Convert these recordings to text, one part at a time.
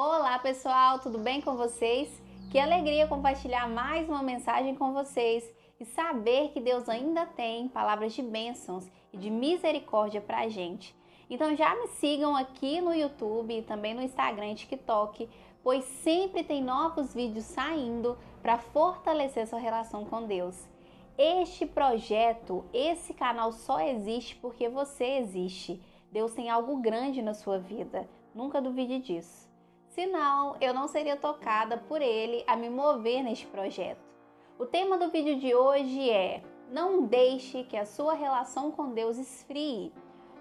Olá pessoal, tudo bem com vocês? Que alegria compartilhar mais uma mensagem com vocês e saber que Deus ainda tem palavras de bênçãos e de misericórdia para a gente. Então já me sigam aqui no YouTube e também no Instagram e TikTok, pois sempre tem novos vídeos saindo para fortalecer sua relação com Deus. Este projeto, esse canal só existe porque você existe. Deus tem algo grande na sua vida, nunca duvide disso. Senão, eu não seria tocada por Ele a me mover neste projeto. O tema do vídeo de hoje é: não deixe que a sua relação com Deus esfrie.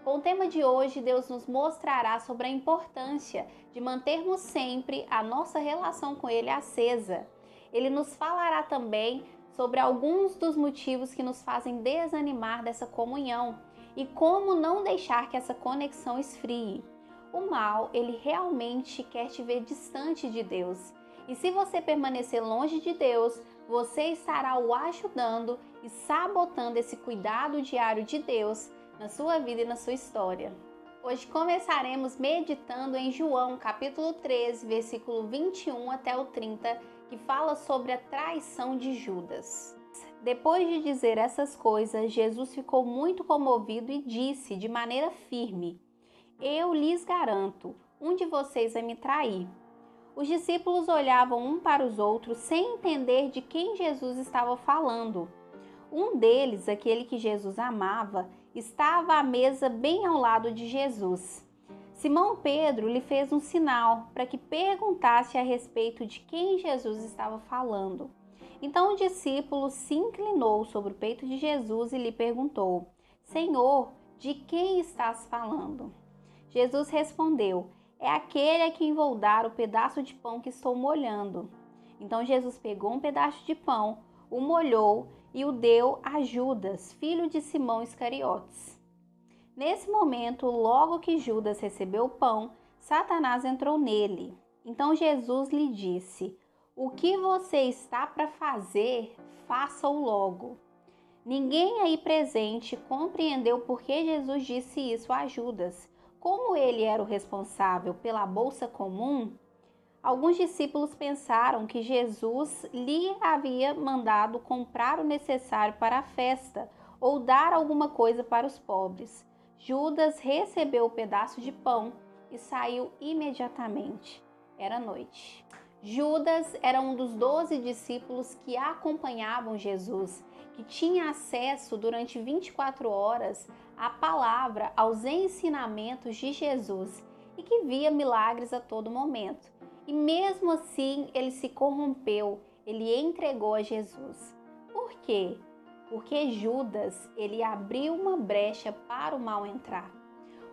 Com o tema de hoje, Deus nos mostrará sobre a importância de mantermos sempre a nossa relação com Ele acesa. Ele nos falará também sobre alguns dos motivos que nos fazem desanimar dessa comunhão e como não deixar que essa conexão esfrie. O mal, ele realmente quer te ver distante de Deus. E se você permanecer longe de Deus, você estará o ajudando e sabotando esse cuidado diário de Deus na sua vida e na sua história. Hoje começaremos meditando em João, capítulo 13, versículo 21 até o 30, que fala sobre a traição de Judas. Depois de dizer essas coisas, Jesus ficou muito comovido e disse de maneira firme: eu lhes garanto, um de vocês vai me trair. Os discípulos olhavam um para os outros sem entender de quem Jesus estava falando. Um deles, aquele que Jesus amava, estava à mesa bem ao lado de Jesus. Simão Pedro lhe fez um sinal para que perguntasse a respeito de quem Jesus estava falando. Então o discípulo se inclinou sobre o peito de Jesus e lhe perguntou: Senhor, de quem estás falando? Jesus respondeu: é aquele a quem vou dar o pedaço de pão que estou molhando. Então Jesus pegou um pedaço de pão, o molhou e o deu a Judas, filho de Simão Iscariotes. Nesse momento, logo que Judas recebeu o pão, Satanás entrou nele. Então Jesus lhe disse: o que você está para fazer, faça-o logo. Ninguém aí presente compreendeu por que Jesus disse isso a Judas. Como ele era o responsável pela bolsa comum, alguns discípulos pensaram que Jesus lhe havia mandado comprar o necessário para a festa ou dar alguma coisa para os pobres. Judas recebeu o pedaço de pão e saiu imediatamente. Era noite. Judas era um dos 12 discípulos que acompanhavam Jesus, que tinha acesso durante 24 horas à palavra, aos ensinamentos de Jesus e que via milagres a todo momento. E mesmo assim ele se corrompeu, ele entregou a Jesus. Por quê? Porque Judas, ele abriu uma brecha para o mal entrar.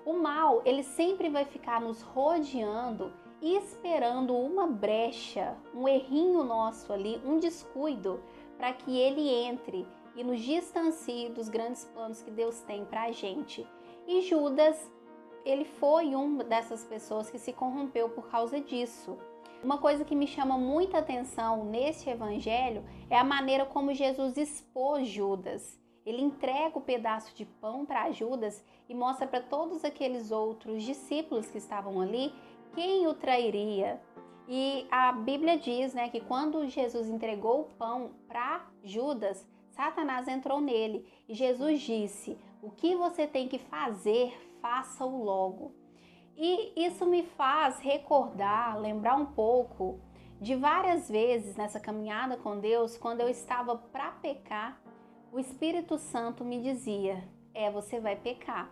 O mal, ele sempre vai ficar nos rodeando e esperando uma brecha, um errinho nosso ali, um descuido, para que ele entre e nos distancie dos grandes planos que Deus tem para a gente. E Judas, ele foi uma dessas pessoas que se corrompeu por causa disso. Uma coisa que me chama muita atenção nesse evangelho é a maneira como Jesus expôs Judas. Ele entrega o pedaço de pão para Judas e mostra para todos aqueles outros discípulos que estavam ali quem o trairia. E a Bíblia diz, que quando Jesus entregou o pão para Judas, Satanás entrou nele e Jesus disse: o que você tem que fazer, faça-o logo. E isso me faz recordar, lembrar um pouco de várias vezes nessa caminhada com Deus, quando eu estava para pecar, o Espírito Santo me dizia: você vai pecar.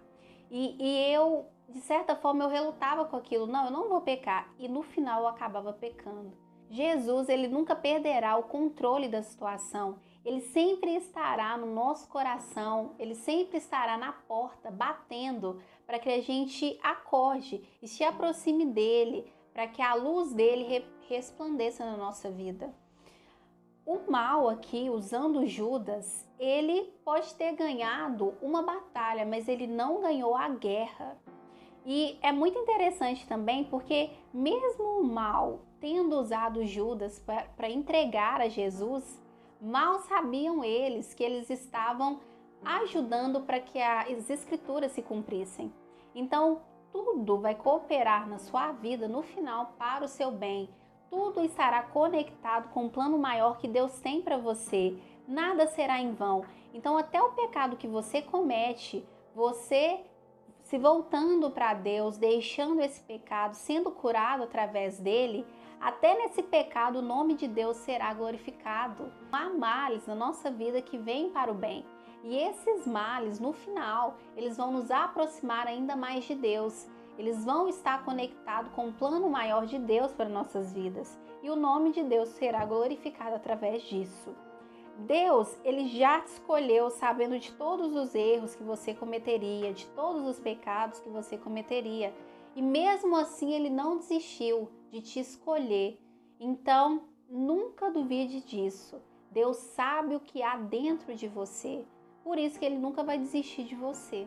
E eu, de certa forma, eu relutava com aquilo: não, eu não vou pecar. E no final eu acabava pecando. Jesus, ele nunca perderá o controle da situação. Ele sempre estará no nosso coração, ele sempre estará na porta, batendo, para que a gente acorde e se aproxime dele, para que a luz dele resplandeça na nossa vida. O mal aqui, usando Judas, ele pode ter ganhado uma batalha, mas ele não ganhou a guerra. E é muito interessante também porque mesmo o mal tendo usado Judas para entregar a Jesus, mal sabiam eles que eles estavam ajudando para que as escrituras se cumprissem. Então, tudo vai cooperar na sua vida no final para o seu bem. Tudo estará conectado com o plano maior que Deus tem para você. Nada será em vão. Então, até o pecado que você comete, você se voltando para Deus, deixando esse pecado, sendo curado através dele, até nesse pecado o nome de Deus será glorificado. Há males na nossa vida que vêm para o bem. E esses males, no final, eles vão nos aproximar ainda mais de Deus. Eles vão estar conectados com o plano maior de Deus para nossas vidas. E o nome de Deus será glorificado através disso. Deus, ele já te escolheu sabendo de todos os erros que você cometeria, de todos os pecados que você cometeria. E mesmo assim, ele não desistiu de te escolher. Então, nunca duvide disso. Deus sabe o que há dentro de você. Por isso que ele nunca vai desistir de você.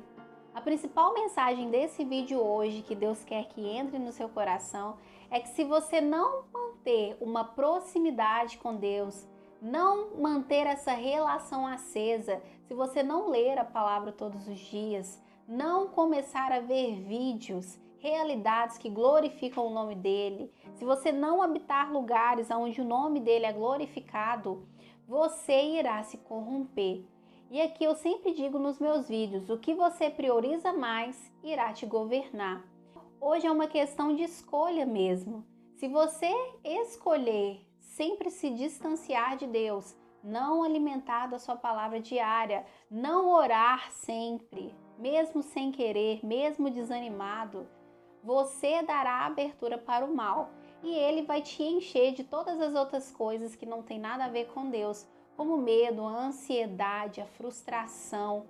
A principal mensagem desse vídeo hoje, que Deus quer que entre no seu coração, é que se você não manter uma proximidade com Deus, não manter essa relação acesa, se você não ler a palavra todos os dias, não começar a ver vídeos, realidades que glorificam o nome dele, se você não habitar lugares onde o nome dele é glorificado, você irá se corromper. E aqui eu sempre digo nos meus vídeos, o que você prioriza mais irá te governar. Hoje é uma questão de escolha mesmo. Se você escolher sempre se distanciar de Deus, não alimentar da sua palavra diária, não orar sempre, mesmo sem querer, mesmo desanimado, você dará abertura para o mal e ele vai te encher de todas as outras coisas que não tem nada a ver com Deus, como o medo, a ansiedade, a frustração,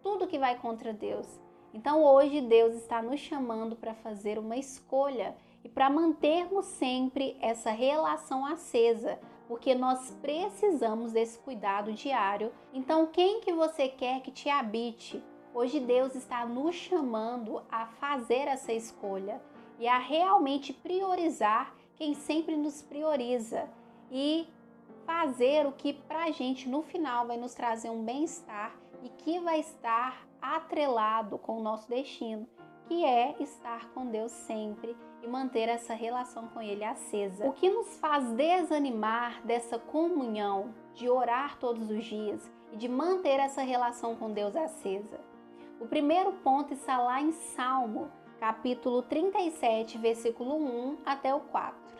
tudo que vai contra Deus. Então hoje Deus está nos chamando para fazer uma escolha e para mantermos sempre essa relação acesa, porque nós precisamos desse cuidado diário. Então quem que você quer que te habite? Hoje Deus está nos chamando a fazer essa escolha e a realmente priorizar quem sempre nos prioriza e fazer o que para a gente no final vai nos trazer um bem-estar e que vai estar atrelado com o nosso destino, que é estar com Deus sempre e manter essa relação com Ele acesa. O que nos faz desanimar dessa comunhão, de orar todos os dias e de manter essa relação com Deus acesa? O primeiro ponto está lá em Salmo, capítulo 37, versículo 1 até o 4.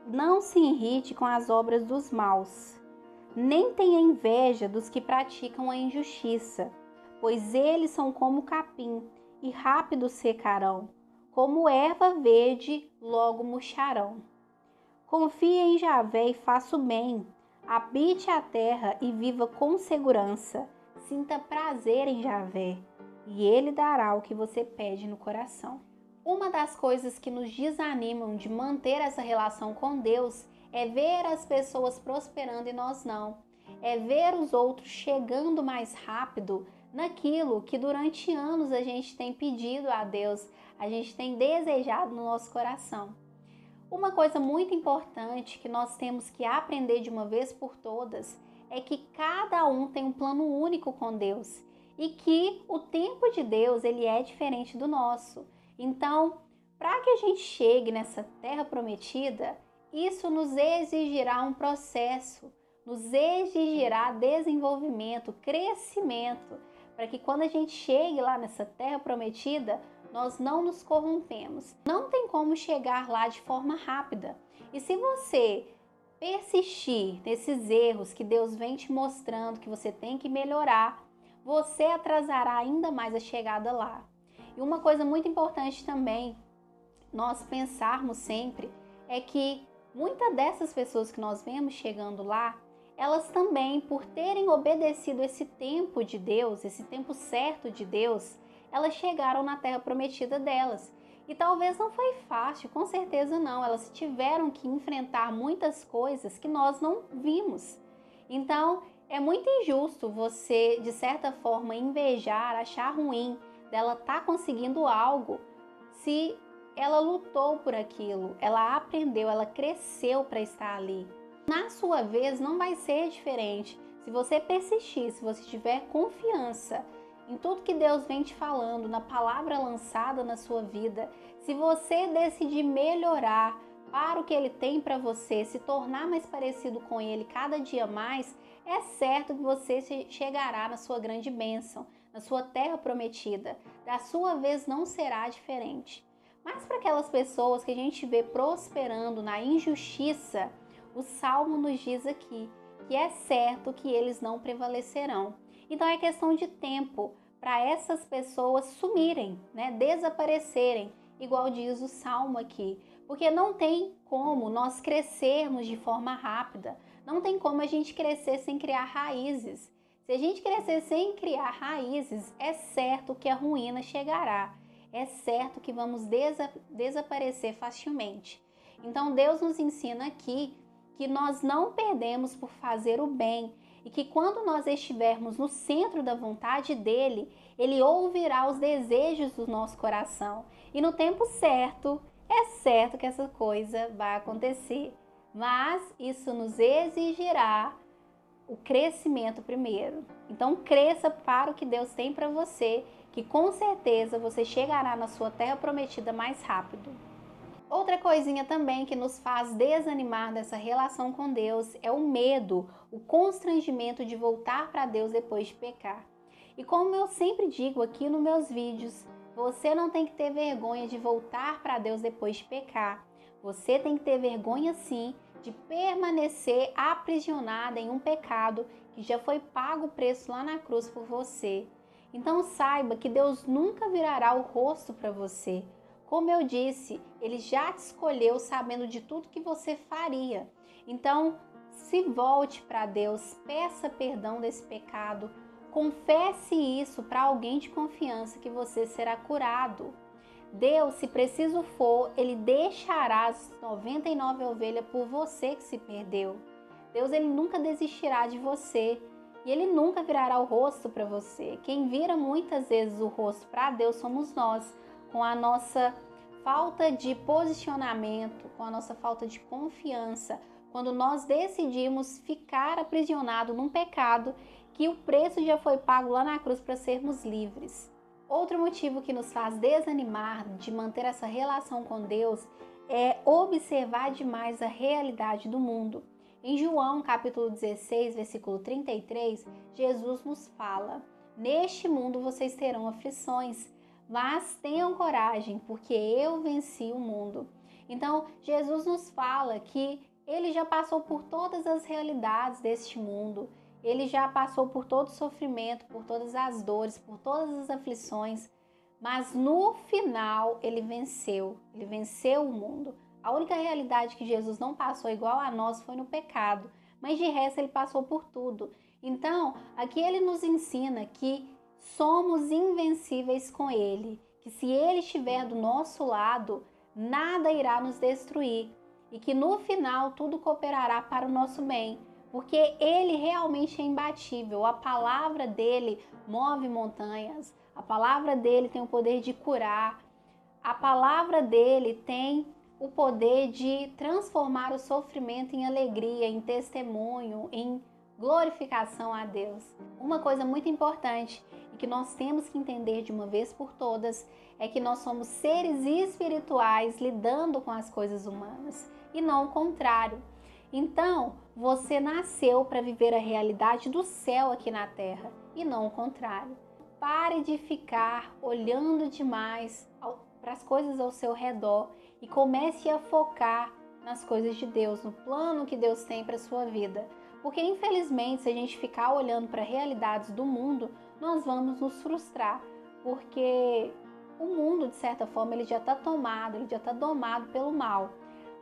Não se irrite com as obras dos maus, nem tenha inveja dos que praticam a injustiça, pois eles são como capim e rápido secarão, como erva verde logo murcharão. Confie em Javé e faça o bem, habite a terra e viva com segurança, sinta prazer em Javé, e ele dará o que você pede no coração. Uma das coisas que nos desanimam de manter essa relação com Deus é ver as pessoas prosperando e nós não. É ver os outros chegando mais rápido naquilo que durante anos a gente tem pedido a Deus, a gente tem desejado no nosso coração. Uma coisa muito importante que nós temos que aprender de uma vez por todas é que cada um tem um plano único com Deus e que o tempo de Deus ele é diferente do nosso. Então, para que a gente chegue nessa terra prometida, isso nos exigirá um processo, nos exigirá desenvolvimento, crescimento, para que quando a gente chegue lá nessa terra prometida, nós não nos corrompemos. Não tem como chegar lá de forma rápida. E se você persistir nesses erros que Deus vem te mostrando que você tem que melhorar, você atrasará ainda mais a chegada lá. E uma coisa muito importante também, nós pensarmos sempre, é que muitas dessas pessoas que nós vemos chegando lá, elas também, por terem obedecido esse tempo de Deus, esse tempo certo de Deus, elas chegaram na terra prometida delas. E talvez não foi fácil, com certeza não, elas tiveram que enfrentar muitas coisas que nós não vimos. Então, é muito injusto você, de certa forma, invejar, achar ruim dela estar conseguindo algo se ela lutou por aquilo, ela aprendeu, ela cresceu para estar ali. Na sua vez não vai ser diferente. Se você persistir, se você tiver confiança em tudo que Deus vem te falando, na palavra lançada na sua vida, se você decidir melhorar para o que Ele tem para você, se tornar mais parecido com Ele cada dia mais, é certo que você chegará na sua grande bênção, na sua terra prometida. Da sua vez não será diferente. Mas para aquelas pessoas que a gente vê prosperando na injustiça, o Salmo nos diz aqui que é certo que eles não prevalecerão. Então é questão de tempo para essas pessoas sumirem, né? Desaparecerem, igual diz o Salmo aqui. Porque não tem como nós crescermos de forma rápida, não tem como a gente crescer sem criar raízes. Se a gente crescer sem criar raízes, é certo que a ruína chegará, é certo que vamos desaparecer facilmente. Então Deus nos ensina aqui que nós não perdemos por fazer o bem e que quando nós estivermos no centro da vontade dele, ele ouvirá os desejos do nosso coração. E no tempo certo, é certo que essa coisa vai acontecer. Mas isso nos exigirá o crescimento primeiro. Então cresça para o que Deus tem para você, que com certeza você chegará na sua terra prometida mais rápido. Outra coisinha também que nos faz desanimar dessa relação com Deus é o medo, o constrangimento de voltar para Deus depois de pecar. E como eu sempre digo aqui nos meus vídeos, você não tem que ter vergonha de voltar para Deus depois de pecar. Você tem que ter vergonha sim de permanecer aprisionada em um pecado que já foi pago o preço lá na cruz por você. Então saiba que Deus nunca virará o rosto para você. Como eu disse, Ele já te escolheu sabendo de tudo que você faria. Então, se volte para Deus, peça perdão desse pecado, confesse isso para alguém de confiança que você será curado. Deus, se preciso for, Ele deixará as 99 ovelhas por você que se perdeu. Deus, Ele nunca desistirá de você e Ele nunca virará o rosto para você. Quem vira muitas vezes o rosto para Deus somos nós, com a nossa falta de posicionamento, com a nossa falta de confiança, quando nós decidimos ficar aprisionado num pecado que o preço já foi pago lá na cruz para sermos livres. Outro motivo que nos faz desanimar de manter essa relação com Deus é observar demais a realidade do mundo. Em João capítulo 16, versículo 33, Jesus nos fala: "Neste mundo vocês terão aflições, mas tenham coragem, porque eu venci o mundo." Então, Jesus nos fala que Ele já passou por todas as realidades deste mundo. Ele já passou por todo o sofrimento, por todas as dores, por todas as aflições. Mas no final, Ele venceu o mundo. A única realidade que Jesus não passou igual a nós foi no pecado. Mas de resto, Ele passou por tudo. Então, aqui Ele nos ensina que somos invencíveis com Ele, que se Ele estiver do nosso lado, nada irá nos destruir e que no final tudo cooperará para o nosso bem, porque Ele realmente é imbatível. A palavra dEle move montanhas, a palavra dEle tem o poder de curar, a palavra dEle tem o poder de transformar o sofrimento em alegria, em testemunho, em glorificação a Deus. Uma coisa muito importante e que nós temos que entender de uma vez por todas é que nós somos seres espirituais lidando com as coisas humanas e não o contrário. Então, você nasceu para viver a realidade do céu aqui na terra e não o contrário. Pare de ficar olhando demais para as coisas ao seu redor e comece a focar nas coisas de Deus, no plano que Deus tem para a sua vida. Porque, infelizmente, se a gente ficar olhando para realidades do mundo, nós vamos nos frustrar. Porque o mundo, de certa forma, ele já está tomado, ele já está domado pelo mal.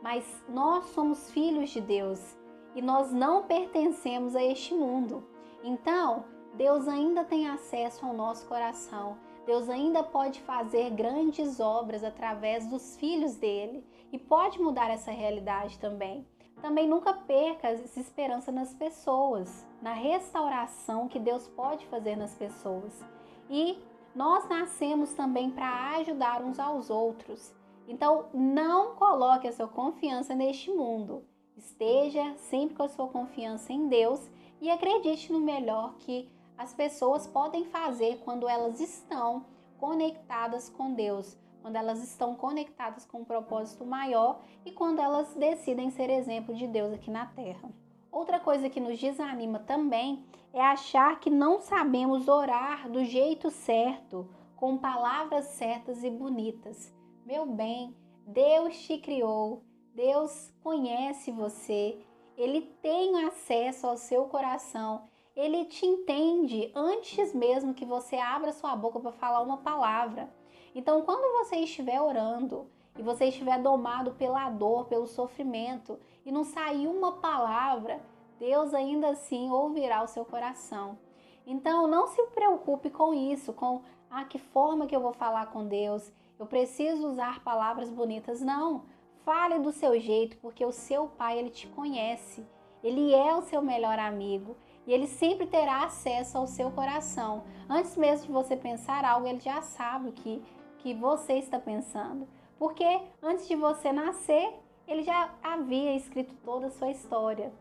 Mas nós somos filhos de Deus e nós não pertencemos a este mundo. Então, Deus ainda tem acesso ao nosso coração. Deus ainda pode fazer grandes obras através dos filhos dele e pode mudar essa realidade também. Também nunca perca essa esperança nas pessoas, na restauração que Deus pode fazer nas pessoas. E nós nascemos também para ajudar uns aos outros. Então, não coloque a sua confiança neste mundo. Esteja sempre com a sua confiança em Deus e acredite no melhor, que as pessoas podem fazer quando elas estão conectadas com Deus, quando elas estão conectadas com um propósito maior e quando elas decidem ser exemplo de Deus aqui na Terra. Outra coisa que nos desanima também é achar que não sabemos orar do jeito certo, com palavras certas e bonitas. Meu bem, Deus te criou, Deus conhece você, Ele tem acesso ao seu coração, Ele te entende antes mesmo que você abra sua boca para falar uma palavra. Então, quando você estiver orando e você estiver domado pela dor, pelo sofrimento e não sair uma palavra, Deus ainda assim ouvirá o seu coração. Então, não se preocupe com isso, com que forma que eu vou falar com Deus, eu preciso usar palavras bonitas. Não, fale do seu jeito, porque o seu Pai, Ele te conhece, Ele é o seu melhor amigo e Ele sempre terá acesso ao seu coração. Antes mesmo de você pensar algo, Ele já sabe o que você está pensando, porque antes de você nascer, Ele já havia escrito toda a sua história.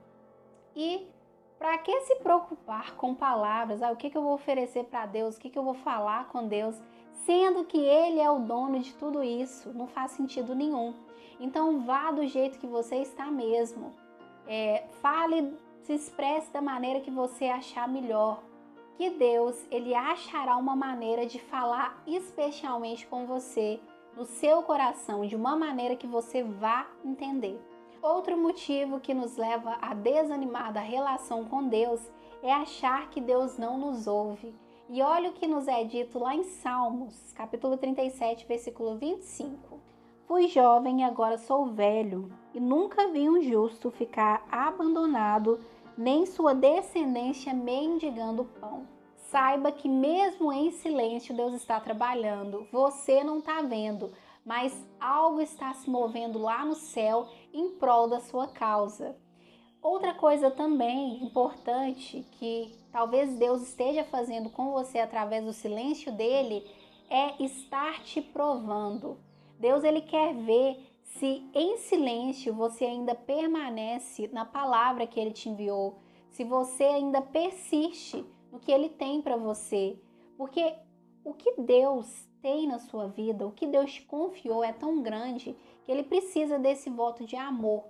E para que se preocupar com palavras? O que eu vou oferecer para Deus? O que eu vou falar com Deus? Sendo que Ele é o dono de tudo isso, não faz sentido nenhum. Então vá do jeito que você está mesmo. Fale, se expresse da maneira que você achar melhor. Que Deus, Ele achará uma maneira de falar especialmente com você, no seu coração, de uma maneira que você vá entender. Outro motivo que nos leva a desanimar da relação com Deus é achar que Deus não nos ouve. E olha o que nos é dito lá em Salmos, capítulo 37, versículo 25. Fui jovem e agora sou velho, e nunca vi um justo ficar abandonado, nem sua descendência mendigando pão. Saiba que mesmo em silêncio Deus está trabalhando, você não está vendo, mas algo está se movendo lá no céu em prol da sua causa. Outra coisa também importante que talvez Deus esteja fazendo com você através do silêncio dele é estar te provando. Deus, ele quer ver se em silêncio você ainda permanece na palavra que ele te enviou, se você ainda persiste no que ele tem para você, porque o que Deus tem na sua vida, o que Deus te confiou é tão grande que ele precisa desse voto de amor.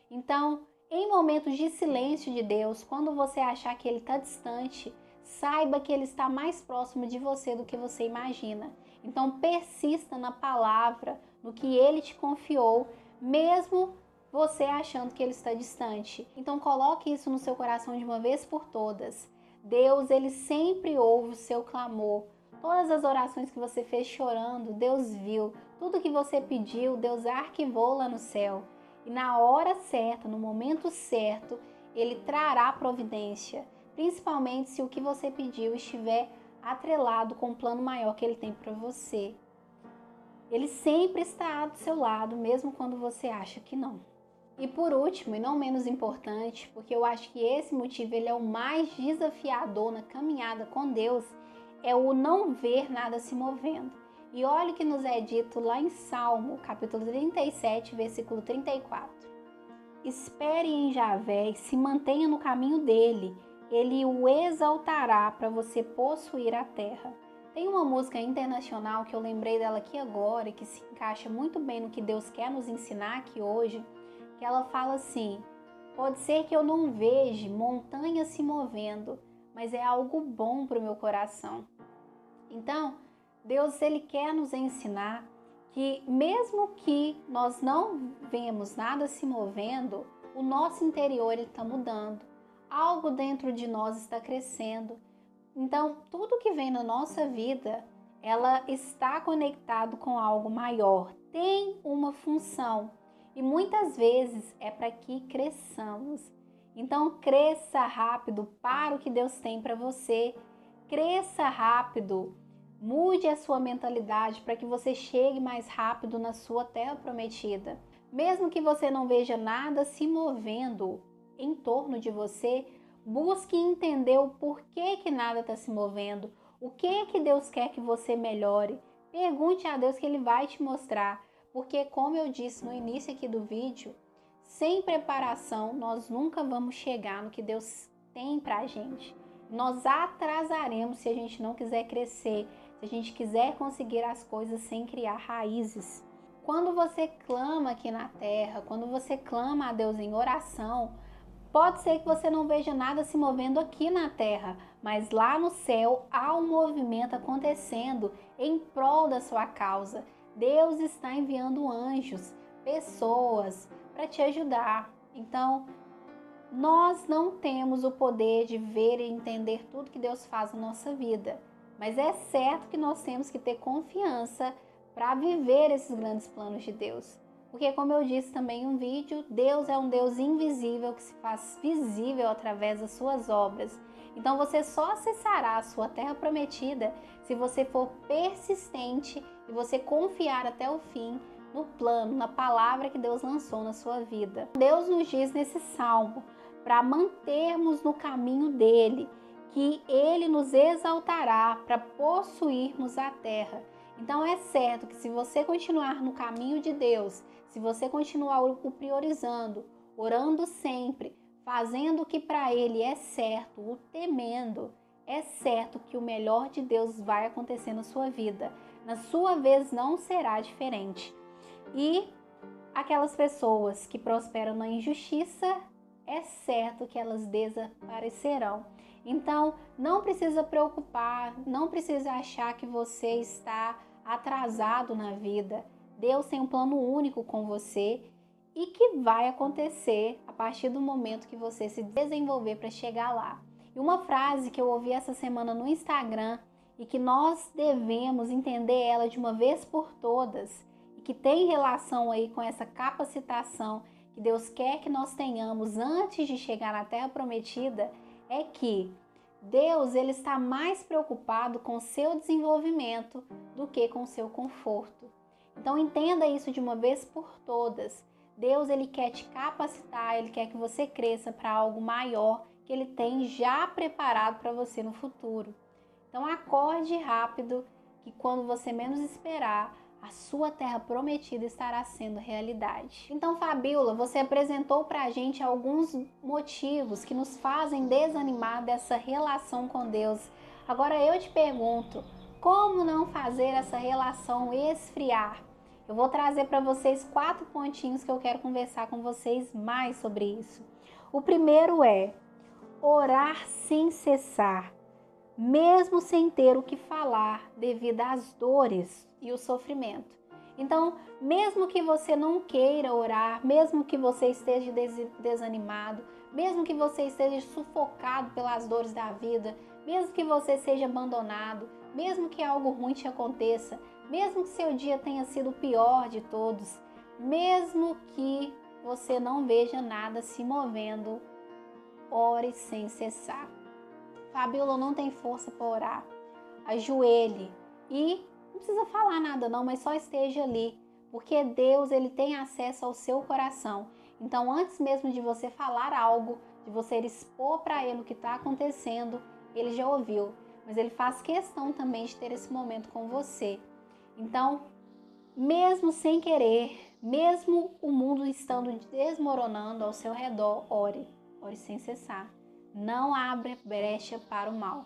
Então, em momentos de silêncio de Deus, quando você achar que ele está distante, saiba que ele está mais próximo de você do que você imagina. Então, persista na palavra, no que ele te confiou, mesmo você achando que ele está distante. Então, coloque isso no seu coração de uma vez por todas. Deus, ele sempre ouve o seu clamor. Todas as orações que você fez chorando, Deus viu. Tudo que você pediu, Deus arquivou lá no céu. E na hora certa, no momento certo, ele trará providência. Principalmente se o que você pediu estiver atrelado com o plano maior que ele tem para você. Ele sempre está do seu lado, mesmo quando você acha que não. E por último, e não menos importante, porque eu acho que esse motivo ele é o mais desafiador na caminhada com Deus, é o não ver nada se movendo. E olha o que nos é dito lá em Salmo, capítulo 37, versículo 34. Espere em Javé e se mantenha no caminho dele, ele o exaltará para você possuir a terra. Tem uma música internacional que eu lembrei dela aqui agora e que se encaixa muito bem no que Deus quer nos ensinar aqui hoje, que ela fala assim: pode ser que eu não veja montanhas se movendo, mas é algo bom para o meu coração. Então, Deus, ele quer nos ensinar que mesmo que nós não vemos nada se movendo, o nosso interior está mudando. Algo dentro de nós está crescendo. Então, tudo que vem na nossa vida, ela está conectado com algo maior, tem uma função. E muitas vezes é para que cresçamos. Então, cresça rápido para o que Deus tem para você. Cresça rápido. Mude a sua mentalidade para que você chegue mais rápido na sua terra prometida. Mesmo que você não veja nada se movendo em torno de você, busque entender o porquê que nada está se movendo. O que Deus quer que você melhore. Pergunte a Deus que Ele vai te mostrar. Porque, como eu disse no início aqui do vídeo, sem preparação nós nunca vamos chegar no que Deus tem pra gente. Nós atrasaremos se a gente não quiser crescer, se a gente quiser conseguir as coisas sem criar raízes. Quando você clama aqui na terra, quando você clama a Deus em oração, pode ser que você não veja nada se movendo aqui na terra, mas lá no céu há um movimento acontecendo em prol da sua causa. Deus está enviando anjos, pessoas para te ajudar. Então, nós não temos o poder de ver e entender tudo que Deus faz na nossa vida, mas é certo que nós temos que ter confiança para viver esses grandes planos de Deus. Porque, como eu disse também em um vídeo, Deus é um Deus invisível que se faz visível através das suas obras. Então você só acessará a sua terra prometida se você for persistente e você confiar até o fim no plano, na palavra que Deus lançou na sua vida. Deus nos diz nesse salmo para mantermos no caminho dele, que ele nos exaltará para possuirmos a terra. Então é certo que se você continuar no caminho de Deus, se você continuar o priorizando, orando sempre, fazendo o que para ele é certo, o temendo, é certo que o melhor de Deus vai acontecer na sua vida. Na sua vez não será diferente. E aquelas pessoas que prosperam na injustiça, é certo que elas desaparecerão. Então, não precisa preocupar, não precisa achar que você está atrasado na vida. Deus tem um plano único com você e que vai acontecer a partir do momento que você se desenvolver para chegar lá. E uma frase que eu ouvi essa semana no Instagram e que nós devemos entender ela de uma vez por todas e que tem relação aí com essa capacitação que Deus quer que nós tenhamos antes de chegar na Terra Prometida, é que Deus ele está mais preocupado com o seu desenvolvimento do que com o seu conforto. Então entenda isso de uma vez por todas. Deus ele quer te capacitar, ele quer que você cresça para algo maior que ele tem já preparado para você no futuro. Então acorde rápido que quando você menos esperar, a sua terra prometida estará sendo realidade. Então, Fabíola, você apresentou para a gente alguns motivos que nos fazem desanimar dessa relação com Deus. Agora eu te pergunto, como não fazer essa relação esfriar? Eu vou trazer para vocês 4 pontinhos que eu quero conversar com vocês mais sobre isso. O primeiro é orar sem cessar, mesmo sem ter o que falar devido às dores e o sofrimento. Então, mesmo que você não queira orar, mesmo que você esteja desanimado, mesmo que você esteja sufocado pelas dores da vida, mesmo que você seja abandonado, mesmo que algo ruim te aconteça, mesmo que seu dia tenha sido o pior de todos, mesmo que você não veja nada se movendo, ore sem cessar. Fabíola, não tem força para orar. Ajoelhe e não precisa falar nada não, mas só esteja ali, porque Deus ele tem acesso ao seu coração. Então, antes mesmo de você falar algo, de você expor para ele o que está acontecendo, ele já ouviu, mas ele faz questão também de ter esse momento com você. Então, mesmo sem querer, mesmo o mundo estando desmoronando ao seu redor, ore sem cessar. Não abra brecha para o mal.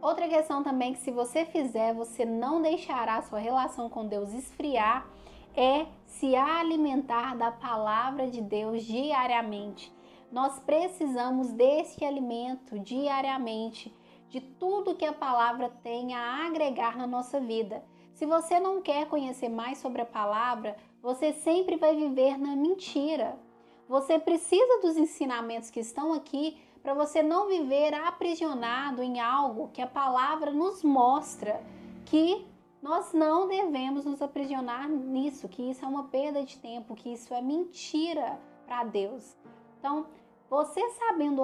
Outra questão também que se você fizer, você não deixará a sua relação com Deus esfriar, é se alimentar da palavra de Deus diariamente. Nós precisamos desse alimento diariamente, de tudo que a palavra tem a agregar na nossa vida. Se você não quer conhecer mais sobre a palavra, você sempre vai viver na mentira. Você precisa dos ensinamentos que estão aqui para você não viver aprisionado em algo que a palavra nos mostra que nós não devemos nos aprisionar nisso, que isso é uma perda de tempo, que isso é mentira para Deus. Então, você sabendo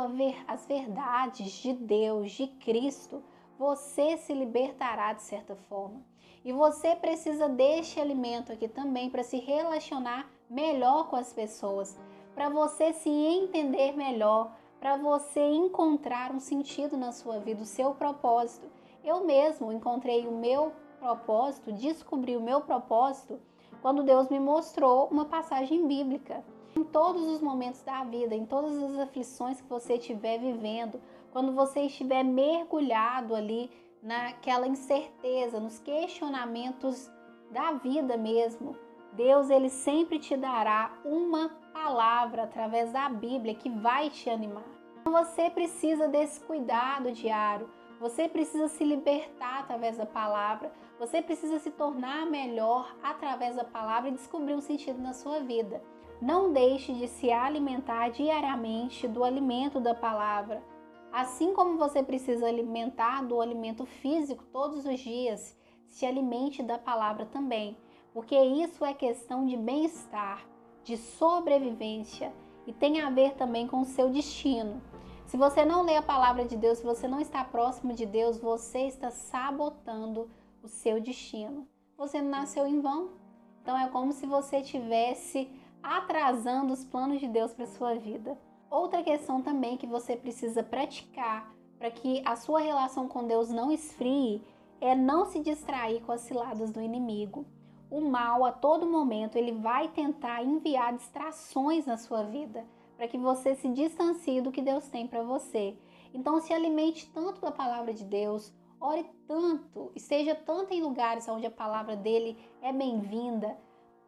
as verdades de Deus, de Cristo, você se libertará de certa forma. E você precisa deste alimento aqui também para se relacionar melhor com as pessoas, para você se entender melhor, para você encontrar um sentido na sua vida, o seu propósito. Eu mesmo encontrei o meu propósito, descobri o meu propósito quando Deus me mostrou uma passagem bíblica. Em todos os momentos da vida, em todas as aflições que você estiver vivendo, quando você estiver mergulhado ali naquela incerteza, nos questionamentos da vida mesmo, Deus, ele sempre te dará uma palavra através da Bíblia que vai te animar. Você precisa desse cuidado diário, você precisa se libertar através da palavra, você precisa se tornar melhor através da palavra e descobrir um sentido na sua vida. Não deixe de se alimentar diariamente do alimento da palavra. Assim como você precisa alimentar do alimento físico todos os dias, se alimente da palavra também, porque isso é questão de bem-estar, de sobrevivência e tem a ver também com o seu destino. Se você não lê a palavra de Deus, se você não está próximo de Deus, você está sabotando o seu destino. Você não nasceu em vão. Então é como se você estivesse atrasando os planos de Deus para a sua vida. Outra questão também que você precisa praticar para que a sua relação com Deus não esfrie é não se distrair com as ciladas do inimigo. O mal, a todo momento, ele vai tentar enviar distrações na sua vida, para que você se distancie do que Deus tem para você. Então se alimente tanto da palavra de Deus, ore tanto, esteja tanto em lugares onde a palavra dele é bem-vinda,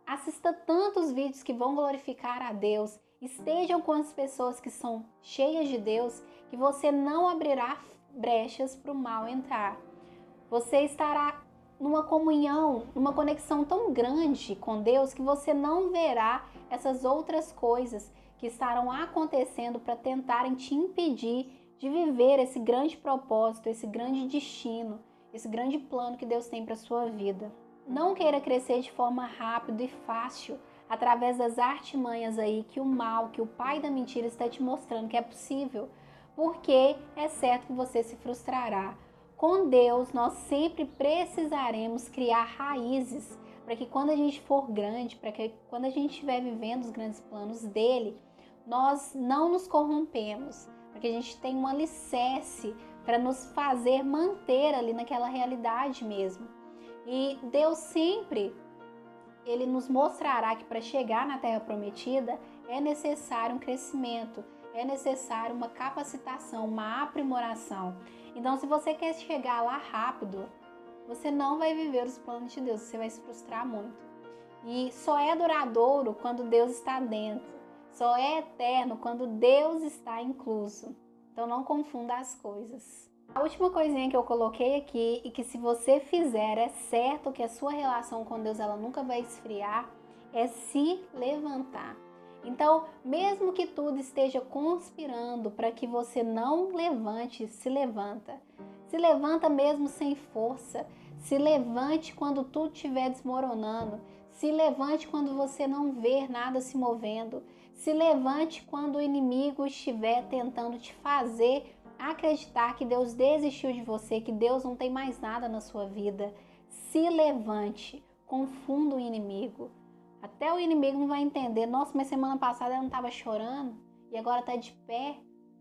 assista tantos vídeos que vão glorificar a Deus, estejam com as pessoas que são cheias de Deus, que você não abrirá brechas para o mal entrar. Você estará numa comunhão, numa conexão tão grande com Deus que você não verá essas outras coisas que estarão acontecendo para tentarem te impedir de viver esse grande propósito, esse grande destino, esse grande plano que Deus tem para a sua vida. Não queira crescer de forma rápida e fácil, através das artimanhas aí que o mal, que o pai da mentira está te mostrando que é possível, porque é certo que você se frustrará. Com Deus, nós sempre precisaremos criar raízes para que quando a gente for grande, para que quando a gente estiver vivendo os grandes planos dele, nós não nos corrompemos, para que a gente tenha um alicerce para nos fazer manter ali naquela realidade mesmo. E Deus sempre, ele nos mostrará que para chegar na Terra Prometida é necessário um crescimento, é necessário uma capacitação, uma aprimoração. Então, se você quer chegar lá rápido, você não vai viver os planos de Deus, você vai se frustrar muito. E só é duradouro quando Deus está dentro, só é eterno quando Deus está incluso. Então, não confunda as coisas. A última coisinha que eu coloquei aqui, e que se você fizer, é certo que a sua relação com Deus ela nunca vai esfriar, é se levantar. Então, mesmo que tudo esteja conspirando para que você não levante, se levanta. Se levanta mesmo sem força. Se levante quando tudo estiver desmoronando. Se levante quando você não ver nada se movendo. Se levante quando o inimigo estiver tentando te fazer acreditar que Deus desistiu de você, que Deus não tem mais nada na sua vida. Se levante, confunda o inimigo. Até o inimigo não vai entender. Nossa, mas semana passada ela não estava chorando e agora está de pé.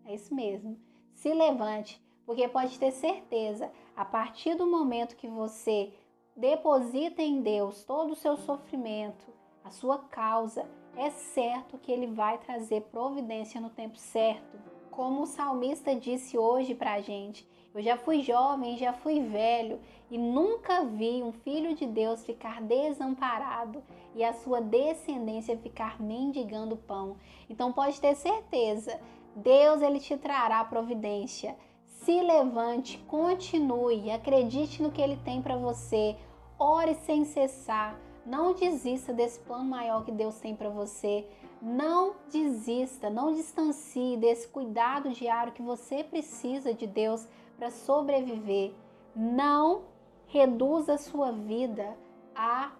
É isso mesmo. Se levante, porque pode ter certeza, a partir do momento que você deposita em Deus todo o seu sofrimento, a sua causa, é certo que Ele vai trazer providência no tempo certo. Como o salmista disse hoje pra gente, eu já fui jovem, já fui velho e nunca vi um filho de Deus ficar desamparado e a sua descendência ficar mendigando pão. Então pode ter certeza, Deus ele te trará providência. Se levante, continue, acredite no que Ele tem para você, ore sem cessar, não desista desse plano maior que Deus tem para você. Não desista, não distancie desse cuidado diário que você precisa de Deus para sobreviver. Não reduza a sua vida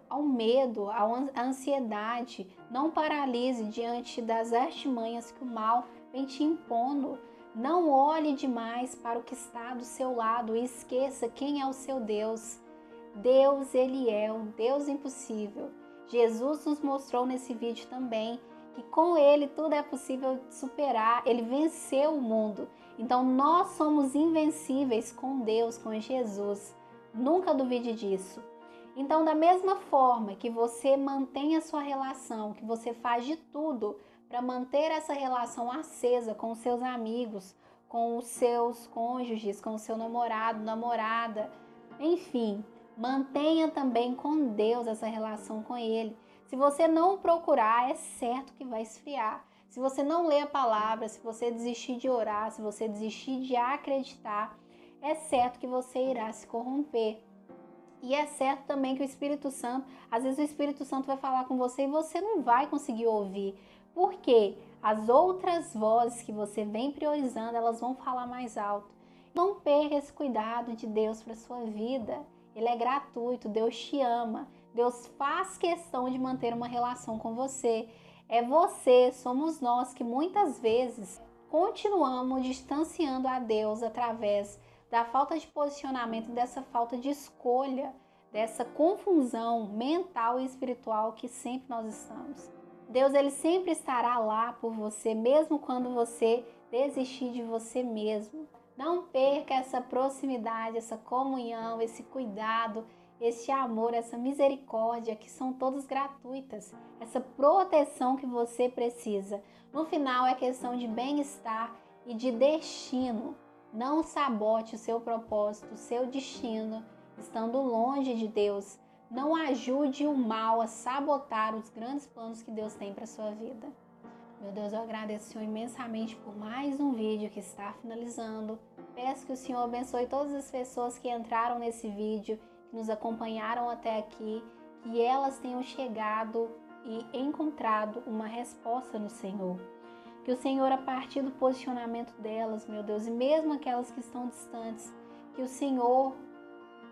ao medo, à ansiedade. Não paralise diante das artimanhas que o mal vem te impondo. Não olhe demais para o que está do seu lado e esqueça quem é o seu Deus. Deus, Ele é um Deus impossível. Jesus nos mostrou nesse vídeo também que com Ele tudo é possível superar. Ele venceu o mundo. Então nós somos invencíveis com Deus, com Jesus. Nunca duvide disso. Então, da mesma forma que você mantém a sua relação, que você faz de tudo para manter essa relação acesa com seus amigos, com os seus cônjuges, com o seu namorado, namorada, enfim, mantenha também com Deus essa relação com Ele. Se você não procurar, é certo que vai esfriar. Se você não ler a palavra, se você desistir de orar, se você desistir de acreditar, é certo que você irá se corromper. E é certo também que o Espírito Santo, às vezes o Espírito Santo vai falar com você e você não vai conseguir ouvir. Por quê? As outras vozes que você vem priorizando, elas vão falar mais alto. Não perca esse cuidado de Deus para a sua vida. Ele é gratuito, Deus te ama. Deus faz questão de manter uma relação com você. É você, somos nós que muitas vezes continuamos distanciando a Deus através da falta de posicionamento, dessa falta de escolha, dessa confusão mental e espiritual que sempre nós estamos. Deus, Ele sempre estará lá por você, mesmo quando você desistir de você mesmo. Não perca essa proximidade, essa comunhão, esse cuidado, esse amor, essa misericórdia, que são todas gratuitas. Essa proteção que você precisa. No final é questão de bem-estar e de destino. Não sabote o seu propósito, o seu destino, estando longe de Deus. Não ajude o mal a sabotar os grandes planos que Deus tem para a sua vida. Meu Deus, eu agradeço, Senhor, imensamente por mais um vídeo que está finalizando. Peço que o Senhor abençoe todas as pessoas que entraram nesse vídeo, que nos acompanharam até aqui, que elas tenham chegado e encontrado uma resposta no Senhor. Que o Senhor, a partir do posicionamento delas, meu Deus, e mesmo aquelas que estão distantes, que o Senhor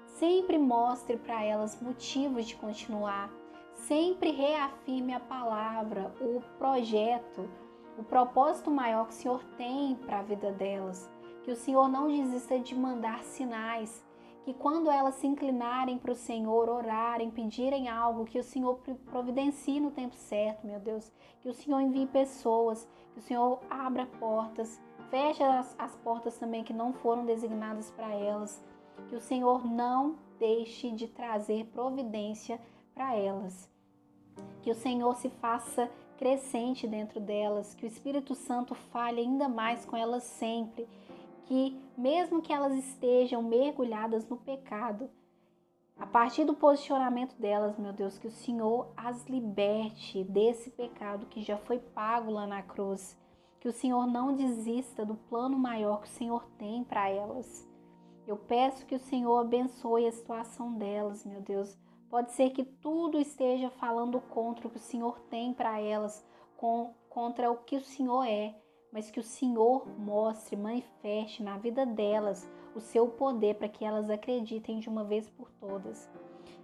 sempre mostre para elas motivos de continuar, sempre reafirme a palavra, o projeto, o propósito maior que o Senhor tem para a vida delas. Que o Senhor não desista de mandar sinais, que quando elas se inclinarem para o Senhor, orarem, pedirem algo, que o Senhor providencie no tempo certo, meu Deus. Que o Senhor envie pessoas, que o Senhor abra portas, feche as portas também que não foram designadas para elas. Que o Senhor não deixe de trazer providência para elas. Que o Senhor se faça crescente dentro delas, que o Espírito Santo fale ainda mais com elas sempre. Que mesmo que elas estejam mergulhadas no pecado, a partir do posicionamento delas, meu Deus, que o Senhor as liberte desse pecado que já foi pago lá na cruz. Que o Senhor não desista do plano maior que o Senhor tem para elas. Eu peço que o Senhor abençoe a situação delas, meu Deus. Pode ser que tudo esteja falando contra o que o Senhor tem para elas, contra o que o Senhor é. Mas que o Senhor mostre, manifeste na vida delas o seu poder para que elas acreditem de uma vez por todas.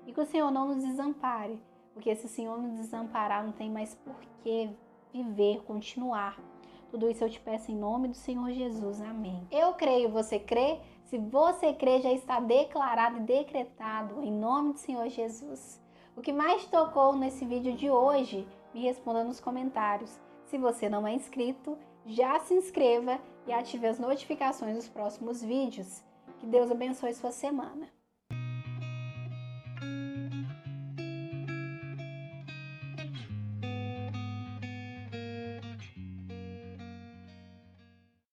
E que o Senhor não nos desampare, porque se o Senhor nos desamparar, não tem mais por que viver, continuar. Tudo isso eu te peço em nome do Senhor Jesus. Amém. Eu creio, você crê? Se você crê, já está declarado e decretado em nome do Senhor Jesus. O que mais te tocou nesse vídeo de hoje? Me responda nos comentários. Se você não é inscrito, já se inscreva e ative as notificações dos próximos vídeos. Que Deus abençoe sua semana.